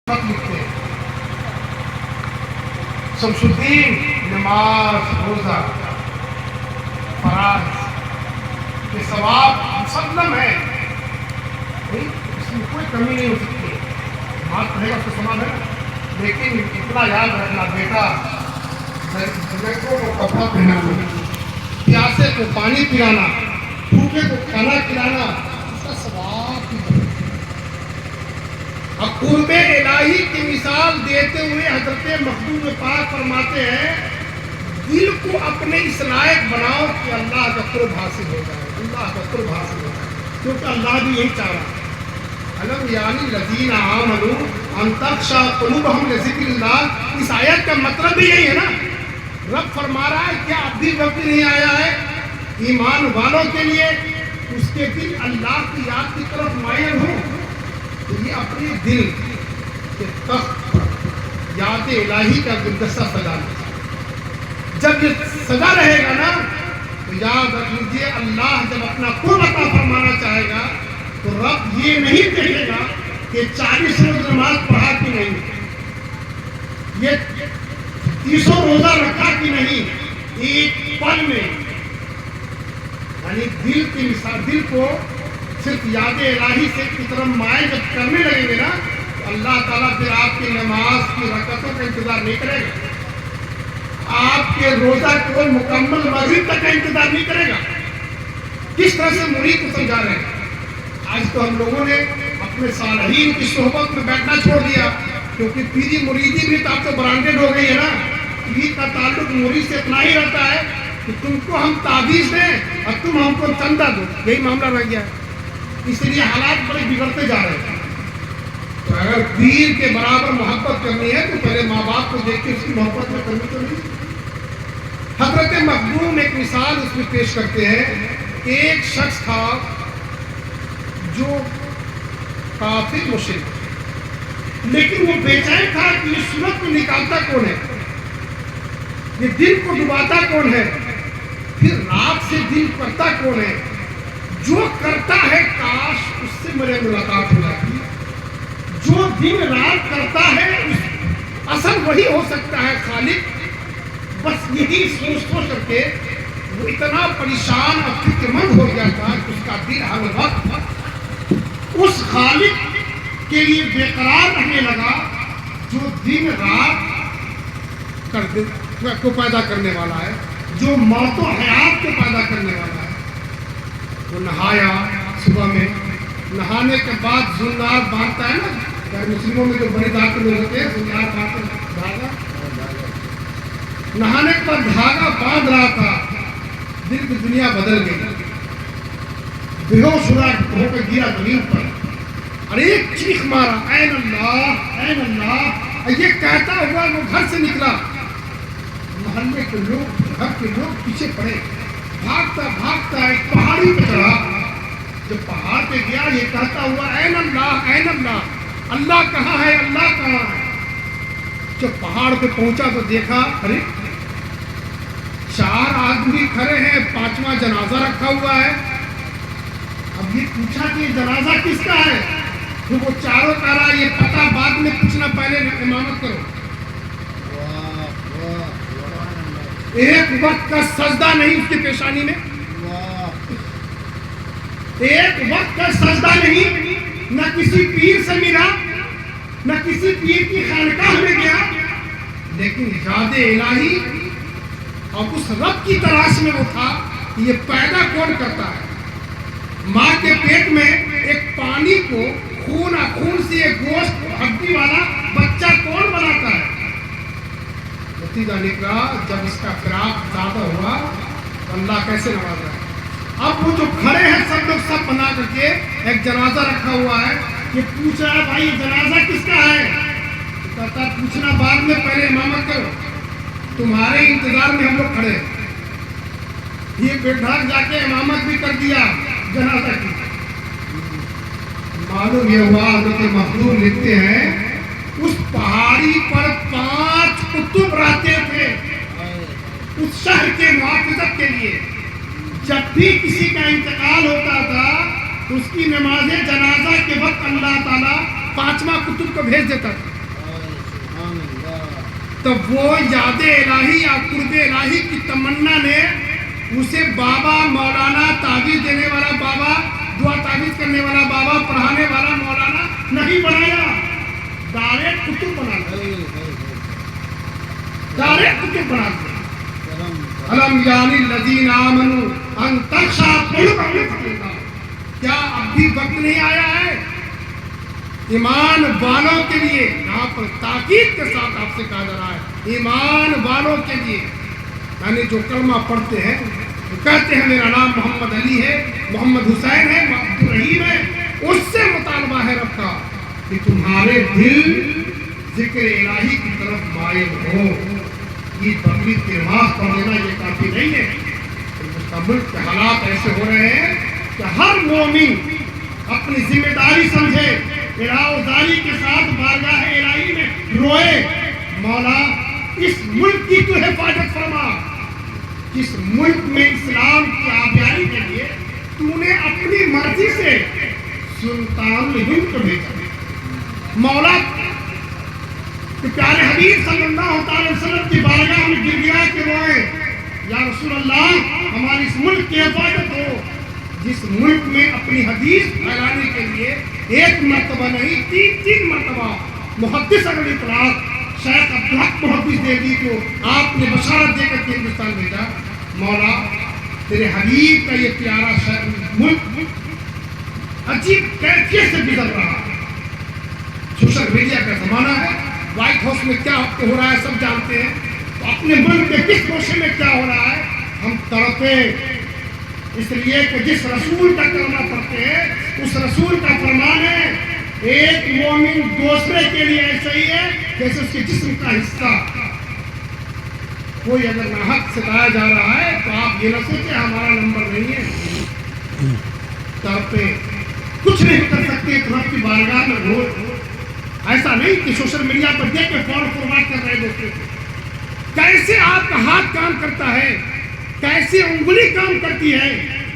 خط لکھتے ہیں شمس الدین نماز روزہ فراز کے ثواب مسلم ہے، اس میں کوئی کمی نہیں ہو سکتی. نماز پڑھے گا اس کا ثواب ہے، لیکن اتنا یاد رکھنا بیٹا، لڑکوں کو کپڑا پہنانا، پیاسے کو پانی پلانا، بھوکے کو کھانا کھلانا، اس کا ثواب بھی ہے. اب قرب الہی کی مثال دیتے ہوئے حضرت مخدوم پاک فرماتے ہیں دل کو اپنے اس لائق بناؤ کہ اللہ کا قرب حاصل ہو جائے، اللہ کا قرب حاصل ہو جائے، کیونکہ اللہ بھی یہی چاہ رہا ہے. علم یعنی الذین آمنوا ان تخشع قلوبہم لذکر اللہ، اس آیت کا مطلب بھی یہی ہے نا. رب فرما رہا ہے کیا اب بھی وقت نہیں آیا ہے ایمان والوں کے لیے اس کے دل اللہ کی یاد کی طرف مائل ہو، تو یہ اپنے دل کے تخت پر یاد الہی کا گلدستہ سجا لیں. جب یہ سجا رہے گا نا تو یاد رکھ لیجیے اللہ جب اپنا قرب عطا فرمانا چاہے گا تو رب یہ نہیں دیکھے گا کہ 40 روز نماز پڑھا کہ نہیں، یہ 30 روزہ رکھا کہ نہیں، ایک پل میں یعنی دل کی مثال، دل کو صرف یاد الہی سے کی طرف مائل جب کرنے لگیں گے نا تو اللہ تعالیٰ پھر آپ کی نماز کی رکعتوں کا انتظار نہیں کرے گا، آپ کے روزہ کو مکمل مغرب تک کا انتظار نہیں کرے گا. کس طرح سے مرید کو سمجھا رہے ہیں. آج تو ہم لوگوں نے اپنے صالحین کی صحبت میں بیٹھنا چھوڑ دیا، کیونکہ پیری مریدی بھی تو آپ تو برانڈیڈ ہو گئی ہے نا. پیر کا تعلق مرید سے اتنا ہی رہتا ہے کہ تم کو ہم تعویذ دیں اور تم ہم کو چندہ دو، یہی معاملہ رہ گیا ہے. اس لیے حالات بڑے بگڑتے جا رہے ہیں. تو اگر پیر کے برابر محبت کرنی ہے تو پہلے ماں باپ کو دیکھ کے اس کی محبت میں کرنی تو نہیں. حضرت مخدوم ایک مثال اس میں پیش کرتے ہیں. ایک شخص تھا جو کافر مشرک، لیکن وہ بے چین تھا کہ یہ صورت کو نکالتا کون ہے، یہ دل کو ڈباتا کون ہے، پھر رات سے دن کرتا کون ہے. جو کرتا ہے کاش اس سے میرے ملاقات ہو جاتی، جو دن رات کرتا ہے اصل وہی ہو سکتا ہے خالق. بس یہی سوچ کر کے وہ اتنا پریشان اور فکر مند ہو گیا تھا کہ اس کا دل ہر وقت اس خالق کے لیے بے قرار رہنے لگا جو دن رات کو پیدا کرنے والا ہے، جو موت و حیات کو پیدا کرنے والا ہے. وہ نہایا صبح میں، نہانے کے بعد زنار باندھتا ہے نا، غیر مسلموں میں جو بڑے ڈاکٹر ہوتے ہیں زنار باندھتے ہیں، دھاگا. نہانے کے بعد دھاگا باندھ رہا تھا، دل کی دنیا بدل گئی، بے ہوش ہو کر گرا زمین پر اور ایک چیخ مارا این اللہ این اللہ. یہ کہتا ہوا وہ گھر سے نکلا. محلے کے لوگ، گھر کے لوگ پیچھے پڑے، بھاگتا بھاگتا ایک پہاڑی پہ چڑھا. جب پہاڑ پہ گیا یہ کہتا ہوا این اللہ این اللہ، اللہ کہاں ہے اللہ کہاں ہے. جب پہاڑ پہ پہنچا تو دیکھا ارے 4 آدمی کھڑے ہیں، 5واں جنازہ رکھا ہوا ہے. اب یہ پوچھا کہ یہ جنازہ کس کا ہے، تو وہ چاروں کہہ رہا یہ پتہ بعد میں پوچھنا، پہلے امامت کرو. ایک وقت کا سجدہ نہیں اس کی پیشانی میں، ایک وقت کا سجدہ نہیں، نہ کسی پیر سے ملا، نہ کسی پیر کی خانقاہ میں گیا، لیکن یاد الہی اور اس رب کی تلاش میں وہ تھا کہ یہ پیدا کون کرتا ہے. ماں کے پیٹ میں ایک پانی کو خون سے ایک گوشت ہڈی والا بچہ کون بناتا ہے. نتیجہ نکلا جب اس کا فراق زیادہ ہوا تو اللہ کیسے نوازا ہے. اب وہ جو کھڑے ہیں سب لوگ سب بنا کر کے ایک جنازہ رکھا ہوا ہے. یہ پوچھ رہا ہے بھائی جنازہ کس کا ہے، تو کہتا پوچھنا بعد میں، پہلے امامت کرو، تمہارے انتظار میں ہم لوگ کھڑے ہیں. یہ بیٹھا جا کے امامت بھی کر دیا جنازہ کی. معلوم یہ ہوا حضرت مخدوم لکھتے ہیں اس پہاڑی پر 5 کتب رہتے تھے اس شہر کے محافظت کے لیے. جب بھی کسی کا انتقال ہوتا تھا تو اس کی نماز جنازہ کے وقت اللہ تعالیٰ 5واں کتب کو بھیج دیتا تھا. تب وہ یاد الہی یا قرب الہی کی تمنا نے اسے بابا مولانا تعویذ دینے والا بابا دعا تعویذ کرنے والا بابا پڑھانے والا مولانا نہیں بنایا، ڈائریکٹ کتب بنا دیا، ڈائریکٹ کتب بنا دیا۔ الم یعنی الذین آمنوا ان تخشع قلوبہم لذکر اللہ، کیا اب بھی وقت نہیں آیا ہے ایمان والوں کے لیے؟ یہاں پر تاکید کے ساتھ آپ سے کہا جا رہا ہے ایمان والوں کے لیے، یعنی جو کلمہ پڑھتے ہیں جو کہتے ہیں میرا نام محمد علی ہے، محمد حسین ہے، عبد الرحیم ہے، اس سے مطالبہ ہے رب کا کہ تمہارے دل ذکر الہی کی طرف مائل ہو۔ یہ بقرعید کی نماز پڑھ لینا یہ کافی نہیں ہے، ملک کے حالات ایسے ہو رہے ہیں کہ ہر مومن اپنی ذمہ داری سمجھے، الہی کے ساتھ بارگاہ الہی میں روئے، مولا اس ملک کی تو حفاظت فرما، اس ملک میں اسلام کی آبیاری کے لیے تو نے اپنی مرضی سے سلطان ہند کو بھیجا، مولا کہ پیارے حبیب صلی اللہ علیہ وسلم کی بارگاہ میں گر گیا کہ روئے یا رسول اللہ ہماری اس ملک کی حفاظت ہو، جس ملک میں اپنی حدیث پھیلانے کے لیے ایک مرتبہ نہیں تین مرتبہ محدث اگر اطلاق شیخ عبدالحق محدث دے دی تو آپ نے بشارت دے کر کے ہندوستان بھیجا، مولا تیرے حبیب کا یہ پیارا ملک عجیب کیفیت سے گزر رہا ہے، سوشل میڈیا کا زمانہ ہے، وائٹ ہاؤس میں کیا ہو رہا ہے سب جانتے ہیں، تو اپنے ملک کے کس گوشے میں کیا ہو رہا ہے ہم تڑپے، اس لیے کہ جس رسول کا کلمہ پڑھتے ہیں اس رسول کا فرمان ہے ایک مومن دوسرے کے لیے ایسا ہی ہے جیسے اس کے جسم کا حصہ، کوئی اگر ناحق ستایا جا رہا ہے تو آپ یہ نہ سوچیں ہمارا نمبر نہیں ہے، تڑپے کچھ نہیں کر سکتے رب کی بارگاہ میں رو، ایسا نہیں کہ سوشل میڈیا پر دیکھ کے فوراً فارورڈ کر رہے دوسرے کو، کیسے آپ کا ہاتھ کام کرتا ہے، کیسے انگلی کام کرتی ہے،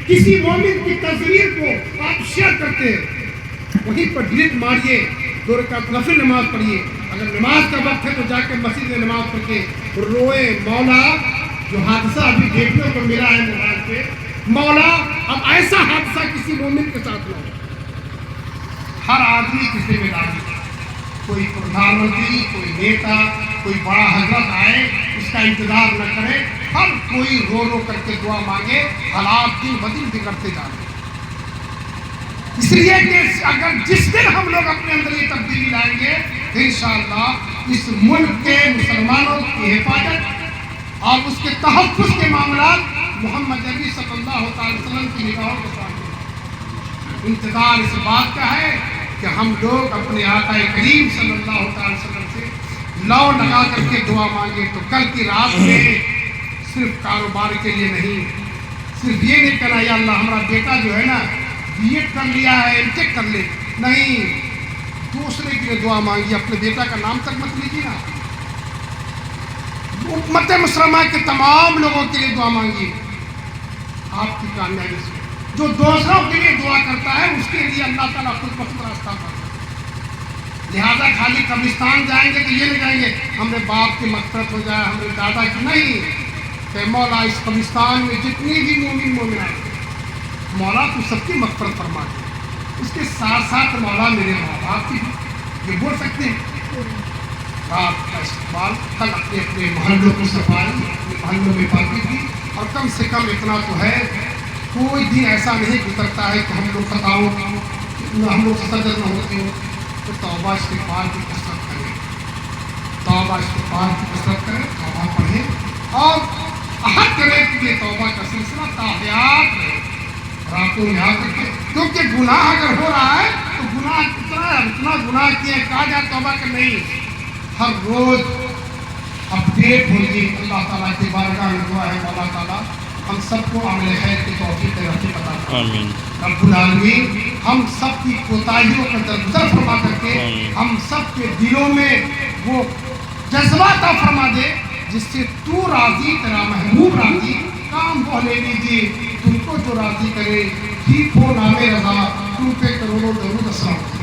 کسی مومن کی تصویر کو آپ شیئر کرتے ہیں، وہیں پر ڈیلیٹ ماریے، 2 رکعت نفل نماز پڑھیے، اگر نماز کا وقت ہے تو جا کے مسجد میں نماز پڑھ کے روئے، مولا جو حادثہ ابھی دیکھنے کو ملا ہے موبائل پہ، مولا اب ایسا حادثہ کسی مومن کے ساتھ نہ ہو۔ ہر آدمی کی ذمہ داری، کوئی پردھان منتری، کوئی نیتا، کوئی بڑا حضرت آئے اس کا انتظار نہ کرے، ہر کوئی رو رو کر کے دعا مانگے، حالات دن بدن بگڑتے جا رہے ہیں، اس لیے کہ اگر جس دن ہم لوگ اپنے اندر یہ تبدیلی لائیں گے انشاءاللہ اس ملک کے مسلمانوں کی حفاظت اور اس کے تحفظ کے معاملات محمد نبی صلی اللہ علیہ وسلم کی نگاہوں کے سامنے، انتظار اس بات کا ہے کہ ہم لوگ اپنے آقا کریم صلی اللہ علیہ وسلم سے لو لگا کر کے دعا مانگے، تو کل کی رات میں صرف کاروبار کے لیے نہیں، صرف یہ نہیں کہنا یا اللہ ہمارا بیٹا جو ہے نا بی ایڈ کر لیا ہے ایم ٹیک کر لے، نہیں، دوسرے کے لیے دعا مانگی، اپنے بیٹا کا نام تک مت لیجیے نا، امت مسلمہ کے تمام لوگوں کے لیے دعا مانگی، آپ کی کامیابی سے جو دوسروں کے لیے دعا کرتا ہے اس کے لیے اللہ تعالیٰ خود بخود راستہ کرتا ہے، لہذا خالی قبرستان جائیں گے تو یہ نہیں جائیں گے ہمارے باپ کی مغفرت ہو جائے، ہمارے دادا کی، نہیں، کہ مولا اس قبرستان میں جتنی بھی مومن مومنات مولا تو سب کی مغفرت فرما دے، اس کے ساتھ ساتھ مولا میرے ماں باپ کی یہ بول سکتے ہیں، رات کا استقبال، کل اپنے اپنے محلوں کو صفائی، اپنے محلوں میں پاکی کی، اور کم سے کم اتنا تو ہے کوئی دن ایسا نہیں گزرتا ہے کہ ہم لوگ خطاؤں ہم لوگ سجد نہ ہوتے ہو، تو توبہ استغفار کی کثرت کریں، توبہ استغفار کی کثرت کریں، توبہ پڑھیں اور عہد کریں کہ یہ توبہ کا سلسلہ تاحیات رہے راتوں میں آ کر کے، کیونکہ گناہ اگر ہو رہا ہے تو گناہ اتنا گناہ کیا ہے، کہا جائے توبہ کہ نہیں، ہر روز اپڈیٹ ہوگی، اللہ تعالیٰ کی بارگاہ میں دعا ہے مولا تعالیٰ ہم سب کو عمل خیر کی توفیق رفیق عطا فرمائے، رب العالمین ہم سب کی کوتاہیوں کا درگزر فرما کر کے ہم سب کے دلوں میں وہ جذبہ عطا فرما دے جس سے تو راضی، تیرا محبوب راضی، کام وہ لے لیجیے تم کو جو راضی کرے، ٹھیک ہو نام رضا، تم پہ کروڑوں درود السلام۔